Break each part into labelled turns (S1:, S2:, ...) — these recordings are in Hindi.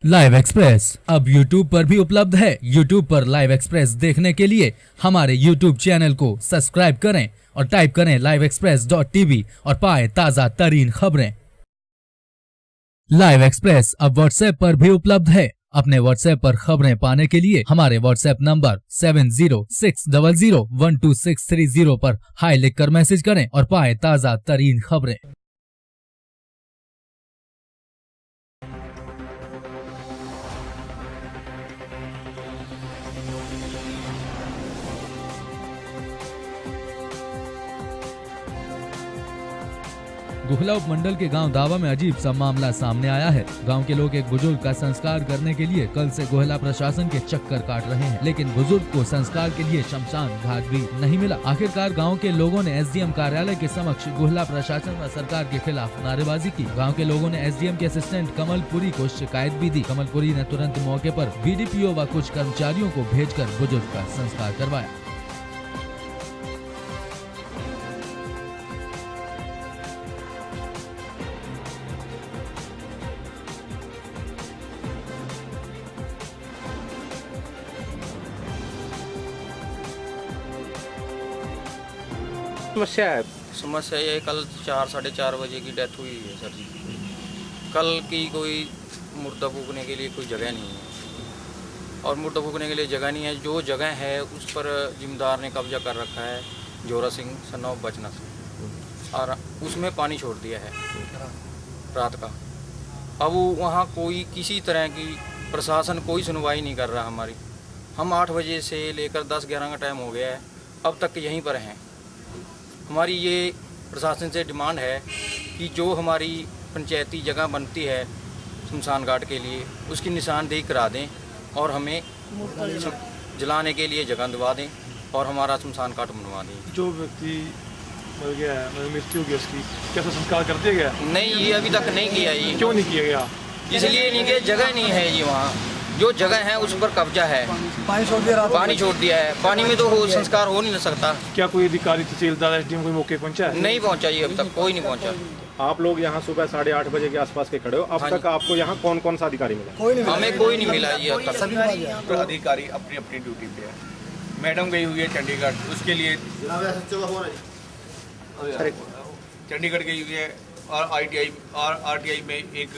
S1: लाइव एक्सप्रेस अब YouTube पर भी उपलब्ध है। YouTube पर लाइव एक्सप्रेस देखने के लिए हमारे YouTube चैनल को सब्सक्राइब करें और टाइप करें liveexpress.tv और पाएं ताज़ा तरीन खबरें। लाइव एक्सप्रेस अब WhatsApp पर भी उपलब्ध है। अपने WhatsApp पर खबरें पाने के लिए हमारे WhatsApp नंबर 7060012630 पर हाई लिखकर मैसेज करें और पाएं ताज़ा तरीन खबरें। गुहला उपमंडल के गांव दावा में अजीब सा मामला सामने आया है। गांव के लोग एक बुजुर्ग का संस्कार करने के लिए कल से गुहला प्रशासन के चक्कर काट रहे हैं, लेकिन बुजुर्ग को संस्कार के लिए शमशान घाट भी नहीं मिला। आखिरकार गांव के लोगों ने एसडीएम कार्यालय के समक्ष गुहला प्रशासन व सरकार के खिलाफ नारेबाजी की। गाँव के लोगों ने एसडीएम के असिस्टेंट कमलपुरी को शिकायत भी दी। कमलपुरी ने तुरंत मौके पर बीडीपीओ व कुछ कर्मचारियों को भेजकर बुजुर्ग का संस्कार करवाया।
S2: समस्या ये कल 4-4:30 बजे की डेथ हुई है सर जी। कल की कोई मुर्दा फूकने के लिए कोई जगह नहीं है और मुर्दा फूकने के लिए जगह नहीं है। जो जगह है उस पर जिम्मेदार ने कब्जा कर रखा है, जोरा सिंह सन ऑफ बचना से, और उसमें पानी छोड़ दिया है रात का। अब वहाँ कोई किसी तरह की प्रशासन कोई सुनवाई नहीं कर रहा हमारी। हम 8 बजे से लेकर 10-11 का टाइम हो गया है, अब तक यहीं पर हैं। हमारी ये प्रशासन से डिमांड है कि जो हमारी पंचायती जगह बनती है शमशान घाट के लिए उसकी निशानदेही करा दें और हमें जलाने के लिए जगह दिलवा दें और हमारा शमशान घाट बनवा दें।
S3: जो व्यक्ति मर गया है, मृत्यु हो गई उसकी, कैसा संस्कार कर दिया गया?
S2: नहीं, ये अभी तक नहीं किया। ये
S3: क्यों नहीं किया गया?
S2: इसलिए नहीं कि जगह नहीं है जी। वहाँ जो जगह है उस पर कब्जा है, पानी छोड़ दिया है। पानी में तो संस्कार हो नहीं सकता।
S3: क्या कोई अधिकारी तहसीलदार एसडीएम कोई मौके पहुंचा है?
S2: नहीं पहुंचा जी, अब तक कोई नहीं पहुंचा।
S4: आप लोग यहाँ सुबह 8:30 बजे के आसपास के खड़े हो, अब तक आपको यहाँ कौन कौन सा अधिकारी मिला?
S2: हमें कोई नहीं मिला जी अब तक।
S5: अधिकारी अपनी अपनी ड्यूटी पे है। मैडम गई हुई है चंडीगढ़, उसके लिए चंडीगढ़ गई हुई है, और आरटीआई में एक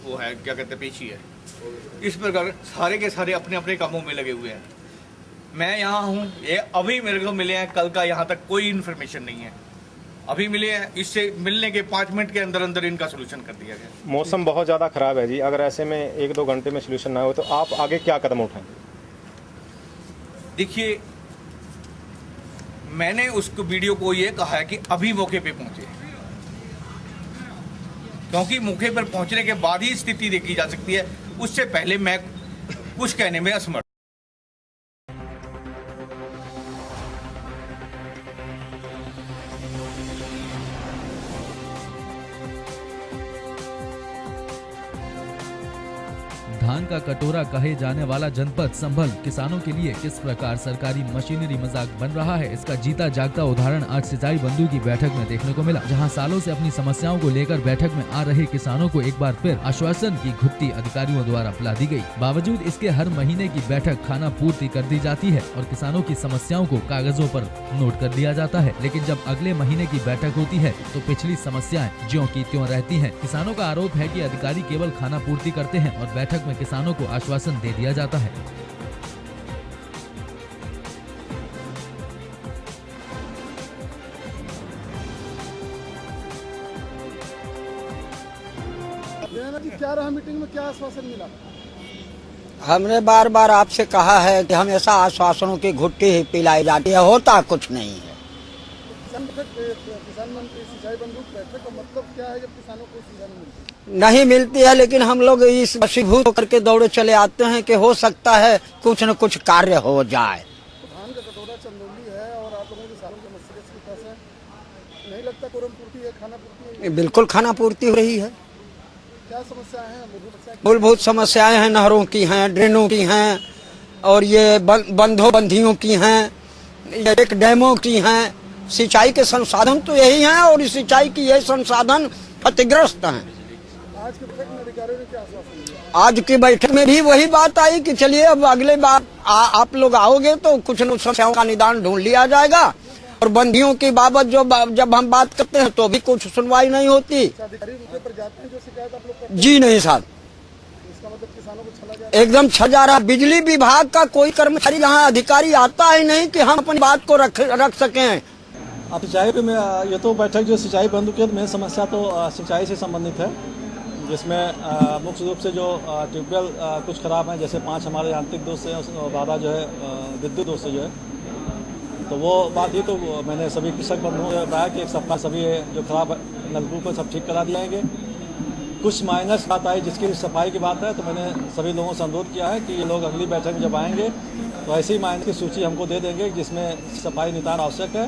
S5: वो है, क्या कहते हैं, पेशी है। इस प्रकार सारे के सारे अपने अपने कामों में लगे हुए हैं। मैं यहाँ हूँ, ये अभी मेरे को मिले हैं, कल का यहाँ तक कोई इन्फॉर्मेशन नहीं है। अभी मिले हैं, इससे मिलने के 5 मिनट के अंदर अंदर इनका सोल्यूशन कर दिया गया।
S4: मौसम बहुत ज़्यादा ख़राब है जी, अगर ऐसे में 1-2 घंटे में सोल्यूशन ना हो तो आप आगे क्या कदम उठाएंगे?
S5: देखिए, मैंने उसको वीडियो को ये कहा है कि अभी मौके पे पहुंचे, क्योंकि मौके पर पहुंचने के बाद ही स्थिति देखी जा सकती है। उससे पहले मैं कुछ कहने में असमर्थ।
S1: धान का कटोरा कहे जाने वाला जनपद संभल किसानों के लिए किस प्रकार सरकारी मशीनरी मजाक बन रहा है, इसका जीता जागता उदाहरण आज सिंचाई बंधु की बैठक में देखने को मिला, जहां सालों से अपनी समस्याओं को लेकर बैठक में आ रहे किसानों को एक बार फिर आश्वासन की घुट्टी अधिकारियों द्वारा पिला दी गई। बावजूद इसके हर महीने की बैठक खाना पूर्ति कर दी जाती है और किसानों की समस्याओं को कागजों पर नोट कर दिया जाता है, लेकिन जब अगले महीने की बैठक होती है तो पिछली समस्याएं ज्यों की त्यों रहती हैं। किसानों का आरोप है कि अधिकारी केवल खाना पूर्ति करते हैं और बैठक में किसानों को आश्वासन दे दिया जाता है।
S6: क्या रहा मीटिंग में, क्या आश्वासन मिला?
S7: हमने बार बार आपसे कहा है कि हमेशा आश्वासनों की घुट्टी ही पिलाई जाती है, होता कुछ नहीं है।
S6: किसान मंत्री सिंचाई बंधु बैठक का मतलब क्या है जब किसानों को सुविधा
S7: नहीं मिलती है? लेकिन हम लोग इस वशीभूत करके दौड़े चले आते हैं कि हो सकता है कुछ न कुछ कार्य हो जाए।
S6: धान का कटोरा चंदौली है और आप लोगों के सालों के मसले की तरह से नहीं लगता कोरम पूर्ति है, खाना पूर्ति है?
S7: बिल्कुल खाना पूर्ति हो रही है।
S6: क्या समस्याएं हैं?
S7: मूलभूत समस्याएं हैं, नहरों की हैं, ड्रेनों की हैं, और ये बंधों बंधियों की हैं, एक डैमों की हैं। सिंचाई के संसाधन तो यही हैं और इस सिंचाई की ये संसाधन क्षतिग्रस्त हैं।
S6: आज की बैठक में अधिकारियों ने क्या आश्वासन दिया?
S7: आज की बैठक में भी वही बात आई कि चलिए अब अगले बार आप लोग आओगे तो कुछ न समस्याओं का निदान ढूंढ लिया जाएगा। और बंदियों की बाबत जब हम बात करते हैं तो भी कुछ सुनवाई नहीं होती।
S6: अधिकारी रुपये पर जाते हैं जो शिकायत आप लोग करते हैं?
S7: जी नहीं साहब,
S6: इसका मतलब किसानों को छला जा रहा
S7: एकदम छल जा रहा। बिजली विभाग का कोई कर्मचारी यहाँ अधिकारी आता ही नहीं कि हम अपनी बात को रख सकें।
S8: अब सिंचाई पे ये तो बैठक जो सिंचाई बंद की मेन समस्या तो सिंचाई से संबंधित है, जिसमें मुख्य रूप से जो ट्यूबवेल कुछ खराब हैं, जैसे 5 हमारे यांत्रिक दोष से, 12 जो है विद्युत दोष से जो है। तो वो बात ये तो मैंने सभी कृषक बंधुओं को बताया कि एक सप्ताह सभी जो खराब नलकूप को सब ठीक करा दिएंगे। कुछ माइनस बात आई जिसकी सफाई की बात है, तो मैंने सभी लोगों से अनुरोध किया है कि ये लोग अगली बैठक में जब आएंगे तो ऐसी ही माइनस की सूची हमको दे देंगे जिसमें सफाई नितान आवश्यक है।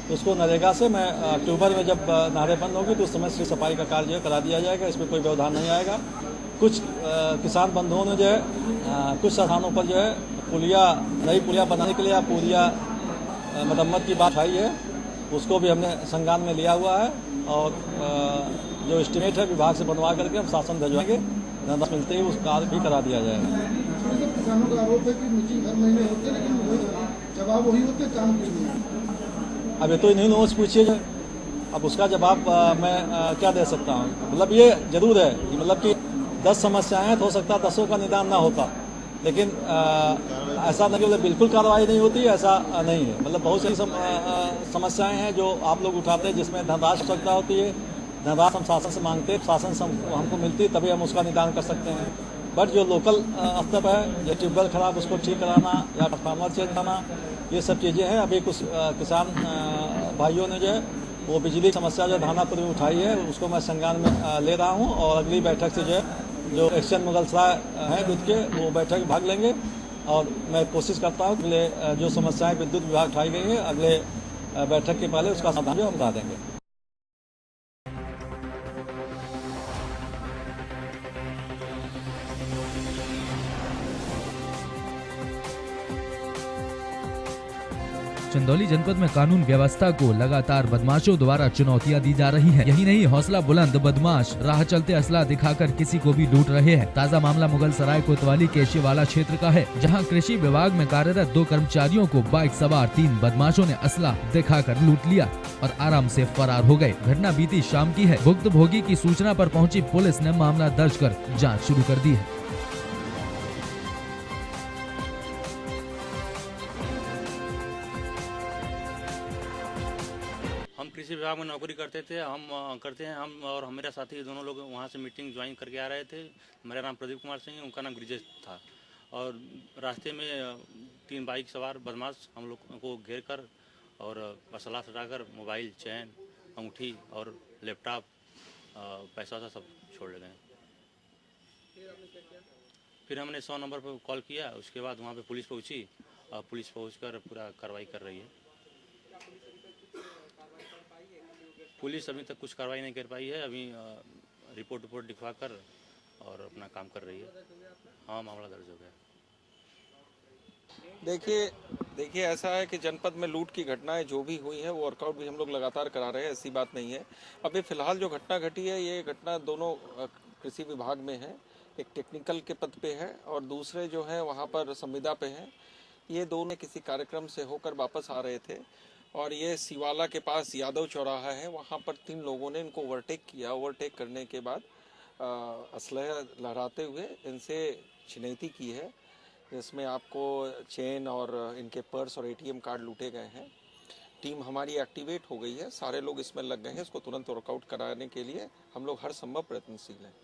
S8: तो उसको नरेगा से मैं अक्टूबर में जब नहरें बंद होगी तो उस समय से सफाई का कार्य जो है करा दिया जाएगा, इसमें कोई व्यवधान नहीं आएगा। कुछ किसान बंधुओं ने जो है कुछ स्थानों पर जो है नई पुलिया बनाने के लिए पुलिया मरम्मत की बात आई है, उसको भी हमने संज्ञान में लिया हुआ है। और जो एस्टिमेट है विभाग से बनवा करके हम शासन भिजवाएंगे, धनराशि मिलते ही उस कार्य भी करा दिया जाएगा।
S6: किसानों का आरोप है कि मीटिंग हर महीने होते हैं लेकिन जवाब वही होते, काम कुछ नहीं।
S8: अब ये तो इन्हीं लोगों से पूछिए, अब उसका जवाब मैं क्या दे सकता हूँ। मतलब ये जरूर है कि मतलब कि 10 समस्याएं हैं तो हो सकता है 10 का निदान ना होता, लेकिन ऐसा नहीं मतलब बिल्कुल कार्रवाई नहीं होती, ऐसा नहीं है। मतलब बहुत सी समस्याएं हैं जो आप लोग उठाते हैं जिसमें धनराशि आवश्यकता होती है। धनराशि हम शासन से मांगते हैं, शासन से हमको मिलती है तभी हम उसका निदान कर सकते हैं। बट जो लोकल स्तर पर है, जो ट्यूबवेल खराब उसको ठीक कराना या ट्रांसफार्मर चेंज कराना, ये सब चीज़ें हैं। अभी कुछ किसान भाइयों ने जो है वो बिजली समस्या जो धानापुर में उठाई है उसको मैं संज्ञान में ले रहा हूँ। और अगली बैठक से जो है जो एक्शन मुगलसराय हैं दूध के, वो बैठक में भाग लेंगे। और मैं कोशिश करता हूँ कि जो समस्याएं विद्युत विभाग उठाई गई है अगले बैठक के पहले उसका समाधान जो हम बता देंगे।
S1: चंदौली जनपद में कानून व्यवस्था को लगातार बदमाशों द्वारा चुनौतियां दी जा रही हैं। यही नहीं, हौसला बुलंद बदमाश राह चलते असला दिखाकर किसी को भी लूट रहे हैं। ताज़ा मामला मुगलसराय कोतवाली केशिवाला क्षेत्र का है, जहां कृषि विभाग में कार्यरत 2 कर्मचारियों को बाइक सवार 3 बदमाशों ने असला दिखाकर लूट लिया और आराम से फरार हो गए। घटना बीती शाम की है। भुक्तभोगी की सूचना पर पहुंची पुलिस ने मामला दर्ज कर जाँच शुरू कर दी है।
S9: कृषि विभाग में नौकरी करते थे, हम और मेरा साथी दोनों लोग वहाँ से मीटिंग ज्वाइन करके आ रहे थे। मेरा नाम प्रदीप कुमार सिंह है, उनका नाम ब्रिजेश था। और रास्ते में 3 बाइक सवार बदमाश हम लोग को घेर कर और असला सटाकर मोबाइल, चैन, अंगूठी और लैपटॉप, पैसा सब छोड़ ले गए। फिर हमने 100 नंबर पर कॉल किया। उसके बाद वहाँ पे पुलिस पहुँची और पुलिस पहुँचकर पूरा कार्रवाई कर रही है। पुलिस अभी तक कुछ कार्रवाई नहीं कर पाई है। अभी रिपोर्ट लिखवा कर और अपना काम कर रही है। हाँ, मामला दर्ज हो गया।
S10: देखिए ऐसा है कि जनपद में लूट की घटनाएं जो भी हुई है वो वर्कआउट भी हम लोग लगातार करा रहे हैं, ऐसी बात नहीं है। अभी फिलहाल जो घटना घटी है ये घटना दोनों कृषि विभाग में है। एक टेक्निकल के पद पे है और दूसरे जो है वहाँ पर संविदा पे है। ये दोनों किसी कार्यक्रम से होकर वापस आ रहे थे और ये सिवाला के पास यादव चौराहा है, वहाँ पर 3 लोगों ने इनको ओवरटेक किया। ओवरटेक करने के बाद असलहा लहराते हुए इनसे छिनैती की है, जिसमें आपको चेन और इनके पर्स और ATM कार्ड लूटे गए हैं। टीम हमारी एक्टिवेट हो गई है, सारे लोग इसमें लग गए हैं। इसको तुरंत वर्कआउट कराने के लिए हम लोग हर संभव प्रयत्नशील हैं।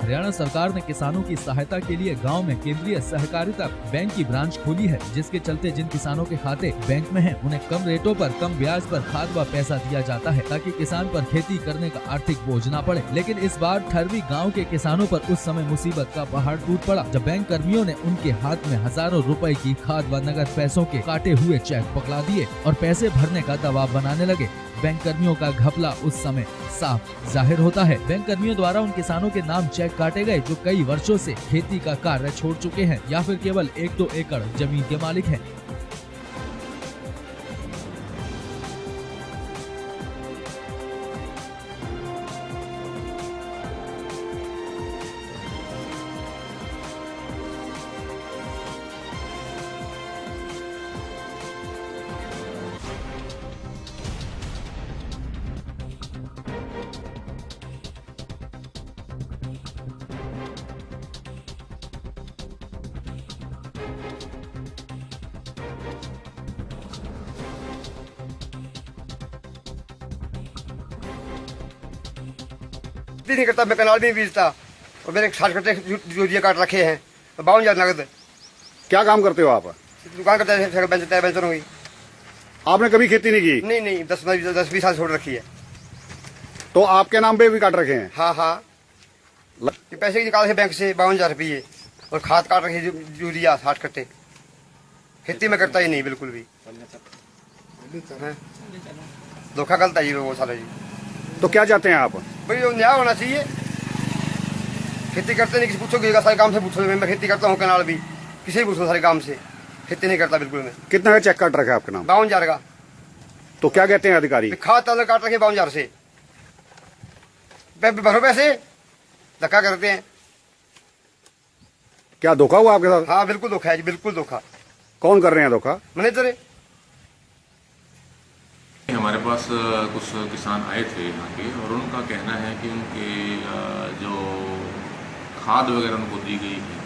S1: हरियाणा सरकार ने किसानों की सहायता के लिए गांव में केंद्रीय सहकारिता बैंक की ब्रांच खोली है, जिसके चलते जिन किसानों के खाते बैंक में हैं, उन्हें कम रेटों पर कम ब्याज पर खाद व पैसा दिया जाता है, ताकि किसान पर खेती करने का आर्थिक बोझ न पड़े। लेकिन इस बार ठरवी गांव के किसानों पर उस समय मुसीबत का पहाड़ टूट पड़ा, जब बैंक कर्मियों ने उनके हाथ में हजारों रुपए की खाद व नगद पैसों के काटे हुए चेक पकड़ा दिए और पैसे भरने का दबाव बनाने लगे। बैंक कर्मियों का घपला उस समय साफ जाहिर होता है। बैंक कर्मियों द्वारा उन किसानों के नाम चेक काटे गए जो कई वर्षों से खेती का कार्य छोड़ चुके हैं या फिर केवल 1-2 एकड़ जमीन के मालिक हैं।
S11: नहीं करता, मैं कनाल भी नहीं बीजता और मेरे 60 कट्टे यूरिया काट रखे हैं, 52,000 नगद।
S12: क्या काम करते हो आप?
S11: दुकान करता है, बेंचर हुई।
S12: आपने कभी खेती नहीं की?
S11: नहीं, 10-20 साल छोड़ रखी है।
S12: तो आपके नाम पे भी काट रखे हैं?
S11: हाँ। ये पैसे निकाले थे बैंक से 52,000 रुपये और खाद काट रखी यूरिया 60 कट्टे। खेती में करता ही नहीं बिल्कुल भी, धोखा गलता जी वो सारा जी।
S12: तो क्या चाहते हैं आप?
S11: भाई न्याय होना चाहिए। खेती करते नहीं, किसी पूछोगे सारे काम से पूछो। मैं खेती करता हूँ कनाल भी, किसी भी पूछो सारे काम से। खेती नहीं करता बिल्कुल मैं।
S12: कितना का चेक काट रखा है आपके नाम?
S11: 52,000 का।
S12: तो क्या कहते हैं अधिकारी?
S11: खाद ताल काट रखे 52,000 से। भरो पैसे, धक्का करते हैं।
S12: क्या धोखा हुआ आपके साथ?
S11: हाँ बिल्कुल धोखा है जी, बिल्कुल धोखा।
S12: कौन कर रहे हैं धोखा?
S11: मैनेजर है।
S13: हमारे पास कुछ किसान आए थे यहाँ के और उनका कहना है कि उनके जो खाद वगैरह उनको दी गई है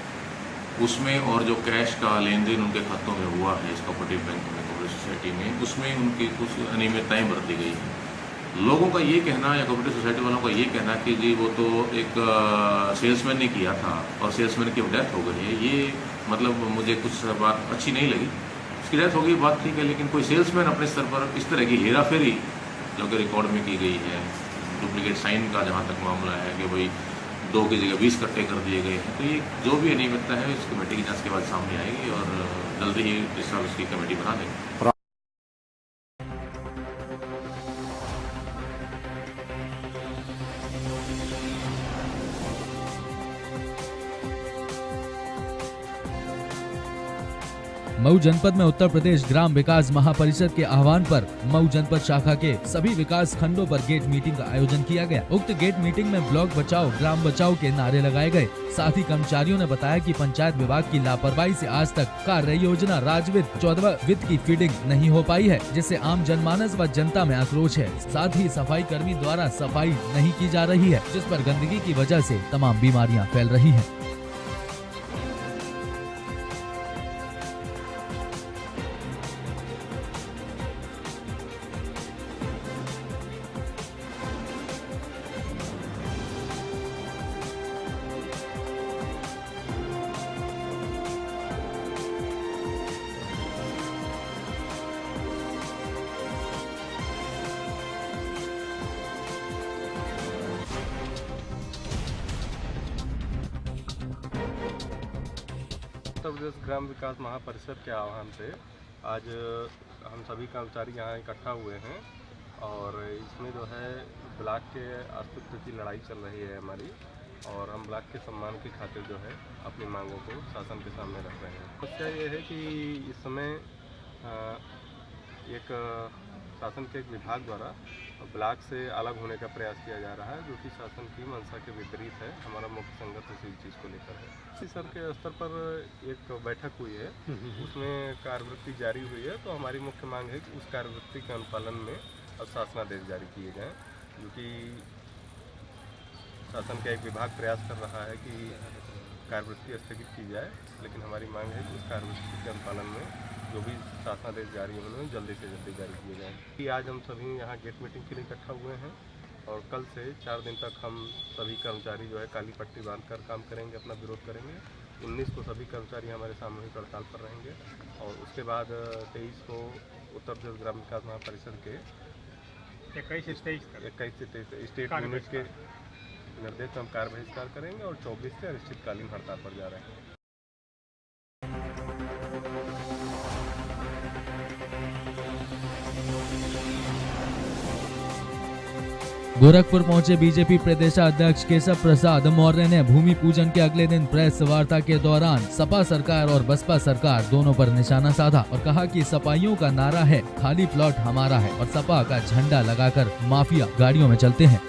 S13: उसमें और जो कैश का लेन देन उनके खातों में हुआ है इस कोऑपरेटिव बैंक में, कोऑपरेटिव सोसाइटी में, उसमें उनकी कुछ अनियमितताएं बरती गई हैं। लोगों का ये कहना या कोऑपरेटिव सोसाइटी वालों का ये कहना कि जी वो तो एक सेल्समैन ने किया था और सेल्समैन की डेथ हो गई है। ये मतलब मुझे कुछ बात अच्छी नहीं लगी। उसकी डेथ हो गई बात ठीक है, लेकिन कोई सेल्समैन अपने स्तर पर इस तरह की हेराफेरी जो कि रिकॉर्ड में की गई है, डुप्लीकेट साइन का जहाँ तक मामला है कि भाई 2 की जगह 20 कट्टे कर दिए गए हैं, तो ये जो भी अनियमितता है इस कमेटी की जांच के बाद सामने आएगी और जल्दी ही इसकी कमेटी बना देंगे।
S1: मऊ जनपद में उत्तर प्रदेश ग्राम विकास महापरिषद के आह्वान पर मऊ जनपद शाखा के सभी विकास खंडों पर गेट मीटिंग का आयोजन किया गया। उक्त गेट मीटिंग में ब्लॉक बचाओ ग्राम बचाओ के नारे लगाए गए। साथ ही कर्मचारियों ने बताया कि पंचायत विभाग की लापरवाही से आज तक कार्य योजना राजवित्त 14वां वित्त की फीडिंग नहीं हो पाई है, जिससे आम जनमानस व जनता में आक्रोश है। साथ ही सफाई कर्मी द्वारा सफाई नहीं की जा रही है, जिस पर गंदगी की वजह से तमाम बीमारियां फैल रही हैं।
S14: उत्तर प्रदेश ग्राम विकास महापरिषद के आह्वान से आज हम सभी कर्मचारी यहाँ इकट्ठा हुए हैं और इसमें जो है ब्लॉक के अस्तित्व की लड़ाई चल रही है हमारी और हम ब्लॉक के सम्मान की खातिर जो है अपनी मांगों को शासन के सामने रख रहे हैं। समस्या ये है कि इस समय एक शासन के एक विभाग द्वारा ब्लॉक से अलग होने का प्रयास किया जा रहा है, जो कि शासन की मंशा के विपरीत है। हमारा मुख्य संघर्ष इसी चीज़ को लेकर है। इसी सर के स्तर पर एक बैठक हुई है, उसमें कार्यवृत्ति जारी हुई है। तो हमारी मुख्य मांग है कि उस कार्यवृत्ति के अनुपालन में अब शासनादेश जारी किए जाएँ, जो कि शासन का एक विभाग प्रयास कर रहा है कि कार्यवृत्ति स्थगित की जाए, लेकिन हमारी मांग है कि उस कार्यवृत्ति के अनुपालन में जो भी शासनादेश जारी होने जल्दी से जल्दी जारी किए जाएँ। कि आज हम सभी यहाँ गेट मीटिंग के लिए इकट्ठा हुए हैं और कल से 4 दिन तक हम सभी कर्मचारी जो है काली पट्टी बांधकर काम करेंगे, अपना विरोध करेंगे। 19 को सभी कर्मचारी हमारे सामूहिक हड़ताल पर रहेंगे और उसके बाद 23 को उत्तर प्रदेश ग्राम विकास महापरिषद के 21 से 23 स्टेट यूनिट के निर्देश में हम कार्य बहिष्कार करेंगे और 24 से अनिश्चितकालीन हड़ताल पर जा रहे हैं।
S1: गोरखपुर पहुंचे बीजेपी प्रदेशाध्यक्ष केशव प्रसाद मौर्य ने भूमि पूजन के अगले दिन प्रेस वार्ता के दौरान सपा सरकार और बसपा सरकार दोनों पर निशाना साधा और कहा कि सपाइयों का नारा है खाली प्लॉट हमारा है और सपा का झंडा लगाकर माफिया गाड़ियों में चलते हैं।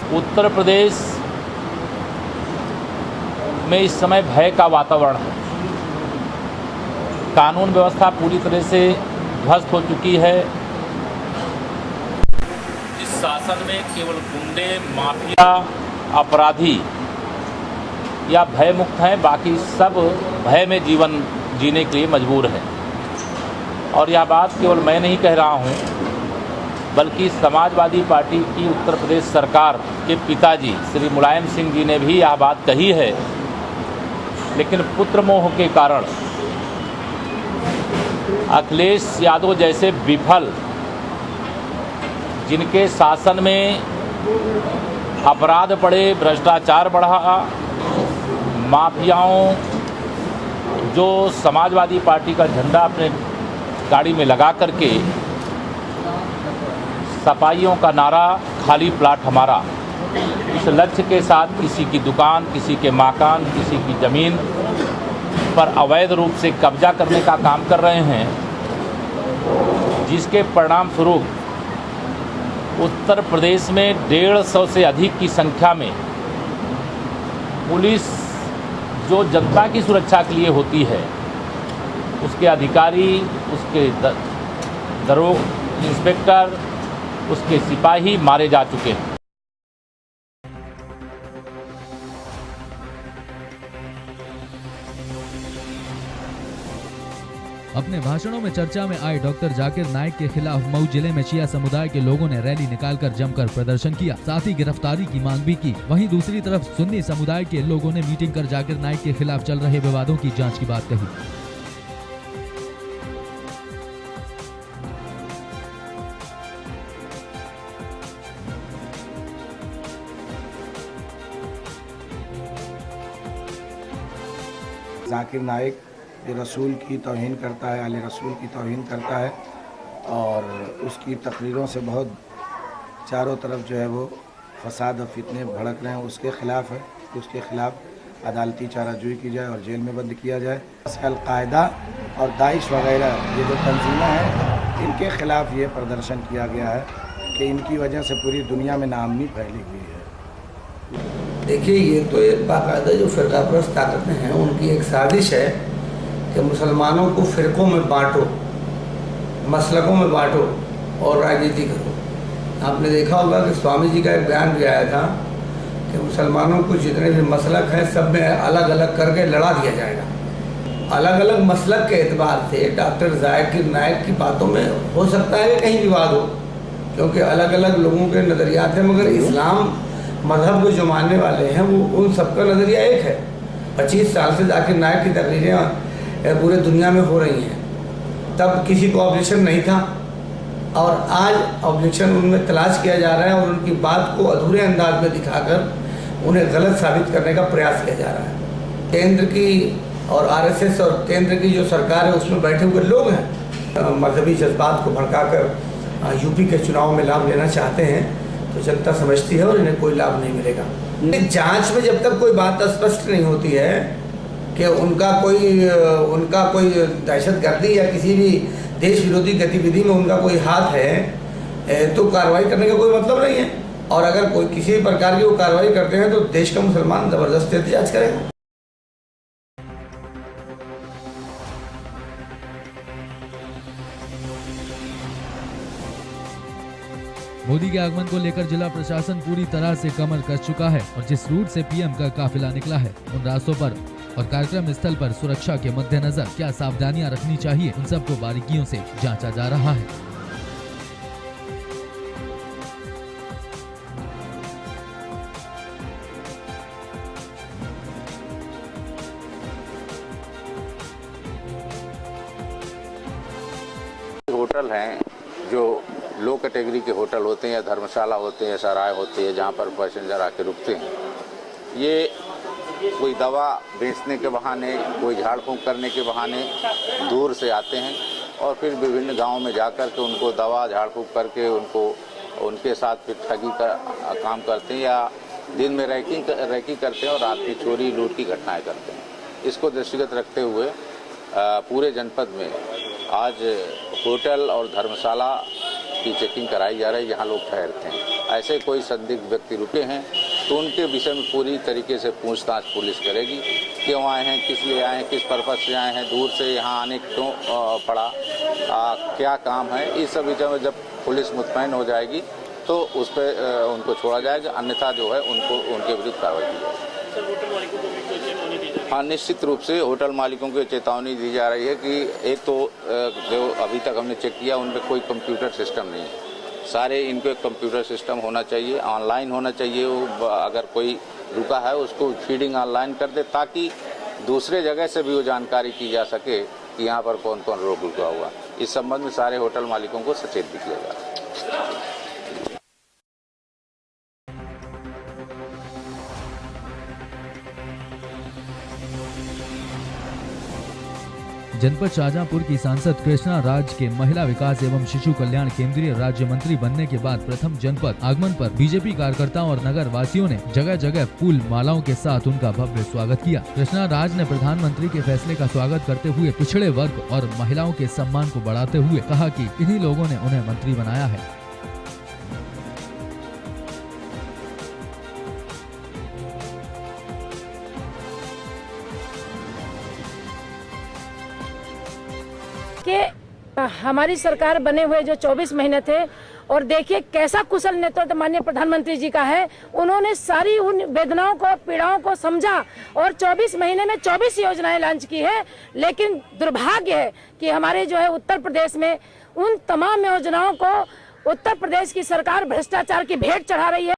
S15: उत्तर प्रदेश में इस समय भय का वातावरण है। कानून व्यवस्था पूरी तरह से ध्वस्त हो चुकी है। इस शासन में केवल गुंडे, माफिया, अपराधी या भय मुक्त हैं, बाकी सब भय में जीवन जीने के लिए मजबूर हैं। और यह बात केवल मैं नहीं कह रहा हूँ, बल्कि समाजवादी पार्टी की उत्तर प्रदेश सरकार के पिताजी श्री मुलायम सिंह जी ने भी यह बात कही है। लेकिन पुत्र मोह के कारण अखिलेश यादव जैसे विफल, जिनके शासन में अपराध बढ़े, भ्रष्टाचार बढ़ा, माफियाओं जो समाजवादी पार्टी का झंडा अपने गाड़ी में लगा करके सपाइयों का नारा खाली प्लाट हमारा, इस लक्ष्य के साथ किसी की दुकान, किसी के मकान, किसी की ज़मीन पर अवैध रूप से कब्जा करने का काम कर रहे हैं, जिसके परिणाम स्वरूप उत्तर प्रदेश में 150 से अधिक की संख्या में पुलिस जो जनता की सुरक्षा के लिए होती है, उसके अधिकारी, उसके दरोगा, इंस्पेक्टर, उसके सिपाही मारे जा चुके हैं।
S1: अपने भाषणों में चर्चा में आए डॉक्टर जाकिर नाइक के खिलाफ मऊ जिले में शिया समुदाय के लोगों ने रैली निकालकर जमकर प्रदर्शन किया, साथ ही गिरफ्तारी की मांग भी की। वहीं दूसरी तरफ सुन्नी समुदाय के लोगों ने मीटिंग कर जाकिर नाइक के खिलाफ चल रहे विवादों की जांच की बात कही।
S16: जाकिर नाइक ये रसूल की तौहीन करता है, आले रसूल की तौहीन करता है और उसकी तकरीरों से बहुत चारों तरफ जो है वो फसाद और फितने भड़क रहे हैं, उसके ख़िलाफ़ है। उसके ख़िलाफ़ अदालती चाराजोई की जाए और जेल में बंद किया जाए। अलकायदा और दाइश वगैरह ये जो तंजीमें हैं, इनके ख़िलाफ़ ये प्रदर्शन किया गया है कि इनकी वजह से पूरी दुनिया में नाअमनी फैली हुई है।
S17: देखिए, ये तो एक बाकायदा जो फ़िरकापरस्त ताकतें हैं उनकी एक साजिश है कि मुसलमानों को फ़िरक़ों में बांटो, मसलकों में बांटो और राजनीति करो। आपने देखा होगा कि स्वामी जी का एक बयान भी आया था कि मुसलमानों को जितने भी मसलक हैं सब में अलग अलग करके लड़ा दिया जाएगा। अलग अलग मसलक के एतबार से डॉक्टर जाकिर नाइक की बातों में हो सकता है कि कहीं विवाद हो, क्योंकि अलग अलग लोगों के नज़रियात हैं, मगर इस्लाम मज़हब को जो मानने वाले हैं वो उन सबका नज़रिया एक है। 25 साल से जाकिर नाइक की तकरीरें पूरे दुनिया में हो रही हैं, तब किसी को ऑब्जेक्शन नहीं था और आज ऑब्जेक्शन उनमें तलाश किया जा रहा है और उनकी बात को अधूरे अंदाज में दिखाकर उन्हें गलत साबित करने का प्रयास किया जा रहा है। केंद्र की और आरएसएस और केंद्र की जो सरकार है उसमें बैठे हुए लोग हैं, मजहबी जज्बात को भड़काकर यूपी के चुनाव में लाभ लेना चाहते हैं, तो जनता समझती है और इन्हें कोई लाभ नहीं मिलेगा। जांच में जब तक कोई बात स्पष्ट नहीं होती है कि उनका कोई दहशतगर्दी या किसी भी देश विरोधी गतिविधि में उनका कोई हाथ है, तो कार्रवाई करने का कोई मतलब नहीं है। और अगर कोई किसी भी प्रकार की वो कार्रवाई करते हैं तो देश का मुसलमान ज़बरदस्त एहतजाज करेगा।
S1: मोदी के आगमन को लेकर जिला प्रशासन पूरी तरह से कमर कस चुका है और जिस रूट से पीएम का काफिला निकला है, उन रास्तों पर और कार्यक्रम स्थल पर सुरक्षा के मद्देनजर क्या सावधानियां रखनी चाहिए, उन सबको बारीकियों से जांचा जा रहा है।
S18: होटल हैं जो लो कैटेगरी के होटल होते हैं या धर्मशाला होते हैं, सराय होते हैं जहाँ पर पैसेंजर आके रुकते हैं, ये कोई दवा बेचने के बहाने, कोई झाड़ फूंक करने के बहाने दूर से आते हैं और फिर विभिन्न गांवों में जाकर के उनको दवा झाड़ फूंक करके उनके साथ फिर ठगी का काम करते हैं या दिन में रैकी करते हैं और रात में चोरी लूट की घटनाएं करते हैं। इसको दृष्टिगत रखते हुए पूरे जनपद में आज होटल और धर्मशाला की चेकिंग कराई जा रही है जहां लोग ठहरते हैं। ऐसे कोई संदिग्ध व्यक्ति रुके हैं तो उनके विषय में पूरी तरीके से पूछताछ पुलिस करेगी। क्यों आए हैं, किस लिए आए हैं, किस पर्पज से आए हैं, दूर से यहाँ आने क्यों पड़ा, क्या काम है, इस सब विषय में जब पुलिस मुतमईन हो जाएगी तो उस पर उनको छोड़ा जाएगा, अन्यथा जो है उनके विरुद्ध कार्रवाई की जाएगी। हाँ, निश्चित रूप से होटल मालिकों को चेतावनी दी जा रही है कि एक तो जो अभी तक हमने चेक किया उनमें कोई कंप्यूटर सिस्टम नहीं है, सारे इनको एक कंप्यूटर सिस्टम होना चाहिए, ऑनलाइन होना चाहिए। अगर कोई रुका है उसको फीडिंग ऑनलाइन कर दे ताकि दूसरे जगह से भी वो जानकारी की जा सके कि यहाँ पर कौन कौन लोग रुका हुआ। इस संबंध में सारे होटल मालिकों को सचेत भी किया जा रहा है।
S1: जनपद शाहजहांपुर की सांसद कृष्णा राज के महिला विकास एवं शिशु कल्याण केंद्रीय राज्य मंत्री बनने के बाद प्रथम जनपद आगमन पर बीजेपी कार्यकर्ताओं और नगर वासियों ने जगह जगह फूल मालाओं के साथ उनका भव्य स्वागत किया। कृष्णा राज ने प्रधानमंत्री के फैसले का स्वागत करते हुए पिछड़े वर्ग और महिलाओं के सम्मान को बढ़ाते हुए कहा कि इन्हीं लोगों ने उन्हें मंत्री बनाया है।
S19: कि हमारी सरकार बने हुए जो 24 महीने थे और देखिए कैसा कुशल नेतृत्व माननीय प्रधानमंत्री जी का है। उन्होंने सारी उन वेदनाओं को, पीड़ाओं को समझा और 24 महीने में 24 योजनाएं लॉन्च की है। लेकिन दुर्भाग्य है कि हमारे जो है उत्तर प्रदेश में उन तमाम योजनाओं को उत्तर प्रदेश की सरकार भ्रष्टाचार की भेंट चढ़ा रही है।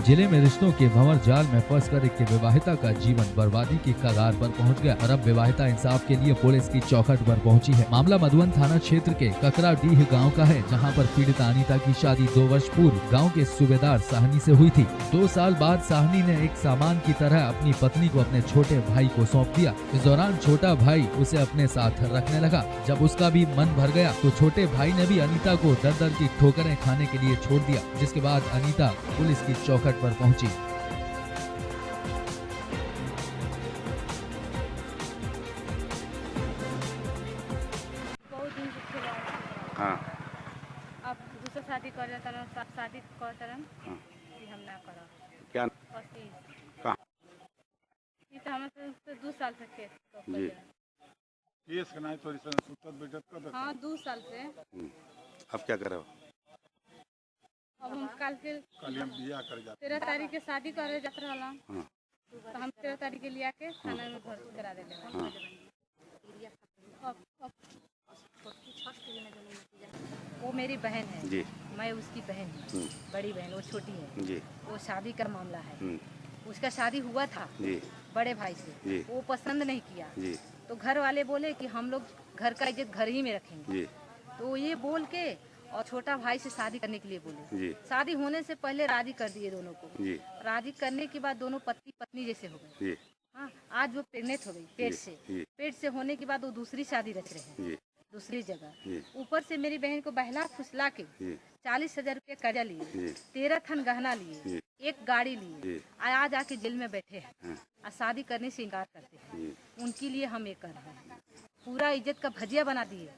S1: जिले में रिश्तों के भंवर जाल में फंसकर एक विवाहिता का जीवन बर्बादी की कगार पर पहुंच गया और अब विवाहिता इंसाफ के लिए पुलिस की चौखट पर पहुंची है। मामला मधुबन थाना क्षेत्र के ककराडीह गांव का है, जहां पर पीड़िता अनीता की शादी 2 वर्ष पूर्व गांव के सूबेदार साहनी से हुई थी। 2 साल बाद साहनी ने एक सामान की तरह अपनी पत्नी को अपने छोटे भाई को सौंप दिया। इस दौरान छोटा भाई उसे अपने साथ रखने लगा। जब उसका भी मन भर गया तो छोटे भाई ने भी अनीता को दर दर की ठोकरें खाने के लिए छोड़ दिया, जिसके बाद अनीता पुलिस की चौखट पर पहुंची।
S12: हाँ।
S20: अब दूसरा शादी कर जाता ना, शादी करता ना कि हम ना करो।
S12: क्या? कहाँ?
S20: ये तो हम से 2 साल से केस
S12: जी।
S20: केस कनाई तो सुतत बैठत कर। हाँ, 2 साल से।
S12: अब क्या करो?
S20: अब हम कल हम बियाह कर जाते 13 तारीख के शादी करे जात रहला। हाँ। तो हम 13 तारीख के लिया के थाना में भर्ती करा देले। हाँ। वो मेरी बहन है जी, मैं उसकी बहन हूँ, बड़ी बहन, वो छोटी है जी। वो शादी का मामला है, उसका शादी हुआ था जी बड़े भाई से जी। वो पसंद नहीं किया जी। तो घर वाले बोले कि हम लोग घर का इज्जत घर ही में रखेंगे जी। तो ये बोल के और छोटा भाई से शादी करने के लिए बोले जी। शादी होने से पहले राजी कर दिए दोनों को जी। राजी करने के बाद दोनों पति पत्नी जैसे हो गए। हाँ, आज वो प्रेग्नेंट हो गई पेट से। पेट से होने के बाद वो दूसरी शादी रख रहे हैं दूसरी जगह। ऊपर से मेरी बहन को बहला फुसला के 40,000 रुपये कर्जा लिए, 13 थन गहना लिए, 1 गाड़ी लिए, आज आके जेल में बैठे हैं और शादी करने से इनकार करते हैं। उनके लिए हम ये कर रहे हैं, पूरा इज्जत का भजिया बना दिए।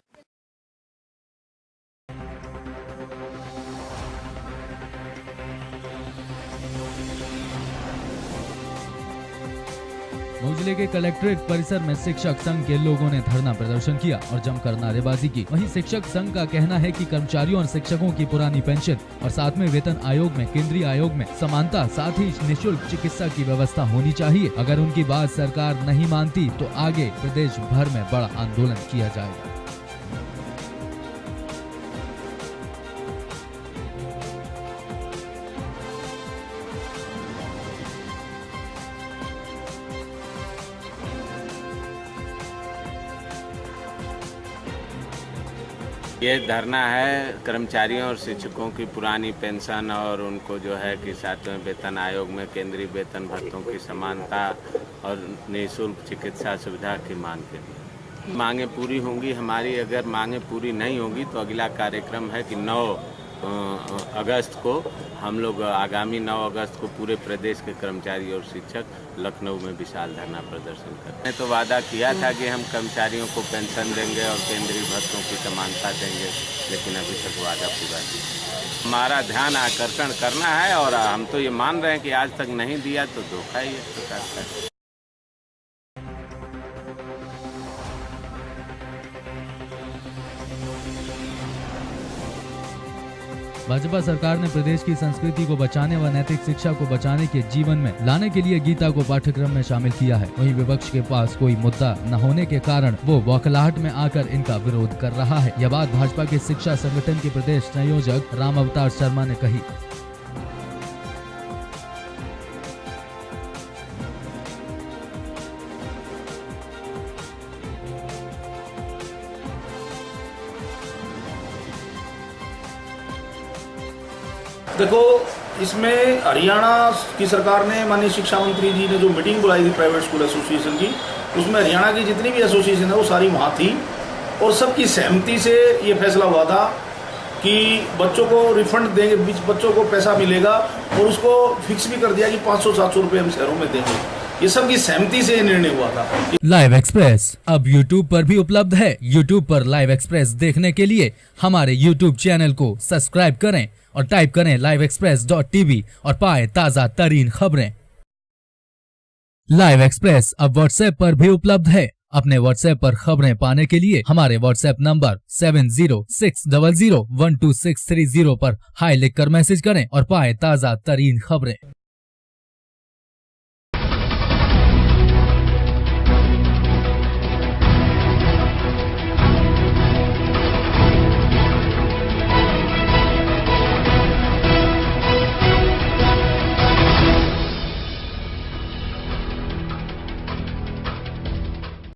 S1: मऊ जिले के कलेक्ट्रेट परिसर में शिक्षक संघ के लोगों ने धरना प्रदर्शन किया और जमकर नारेबाजी की। वहीं शिक्षक संघ का कहना है कि कर्मचारियों और शिक्षकों की पुरानी पेंशन और 7वें वेतन आयोग में केंद्रीय आयोग में समानता, साथ ही निःशुल्क चिकित्सा की व्यवस्था होनी चाहिए। अगर उनकी बात सरकार नहीं मानती तो आगे प्रदेश भर में बड़ा आंदोलन किया जाएगा।
S21: ये धरना है कर्मचारियों और शिक्षकों की पुरानी पेंशन और उनको जो है कि 7वें वेतन आयोग में केंद्रीय वेतन भत्तों की समानता और निःशुल्क चिकित्सा सुविधा की मांग के लिए। मांगें पूरी होंगी हमारी, अगर मांगें पूरी नहीं होंगी तो अगला कार्यक्रम है कि 9 अगस्त को हम लोग आगामी 9 अगस्त को पूरे प्रदेश के कर्मचारी और शिक्षक लखनऊ में विशाल धरना प्रदर्शन करते हैं। तो वादा किया था कि हम कर्मचारियों को पेंशन देंगे और केंद्रीय भत्तों की समानता देंगे, लेकिन अभी तक वादा पूरा नहीं। हमारा ध्यान आकर्षण करना है और हम तो ये मान रहे हैं कि आज तक नहीं दिया तो धोखा ही है सरकार का।
S1: भाजपा सरकार ने प्रदेश की संस्कृति को बचाने व नैतिक शिक्षा को बचाने के जीवन में लाने के लिए गीता को पाठ्यक्रम में शामिल किया है। वहीं विपक्ष के पास कोई मुद्दा न होने के कारण वो बौखलाहट में आकर इनका विरोध कर रहा है। यह बात भाजपा के शिक्षा संगठन के प्रदेश संयोजक राम अवतार शर्मा ने कही।
S22: देखो, इसमें हरियाणा की सरकार ने, माननीय शिक्षा मंत्री जी ने जो मीटिंग बुलाई थी प्राइवेट स्कूल एसोसिएशन की, उसमें हरियाणा की जितनी भी एसोसिएशन है वो सारी वहाँ थी और सबकी सहमति से ये फैसला हुआ था कि बच्चों को रिफंड देंगे, बच्चों को पैसा मिलेगा और उसको फिक्स भी कर दिया कि 500-700 रुपये हम शहरों में देंगे। ये सबकी सहमति से निर्णय हुआ था।
S1: लाइव एक्सप्रेस अब YouTube पर भी उपलब्ध है। YouTube पर लाइव एक्सप्रेस देखने के लिए हमारे YouTube चैनल को सब्सक्राइब करें और टाइप करें liveexpress.tv और पाएं ताज़ा तरीन खबरें। लाइव एक्सप्रेस अब WhatsApp पर भी उपलब्ध है। अपने WhatsApp पर खबरें पाने के लिए हमारे WhatsApp नंबर 7060012630 पर हाई लिखकर मैसेज करें और पाएं ताज़ा तरीन खबरें।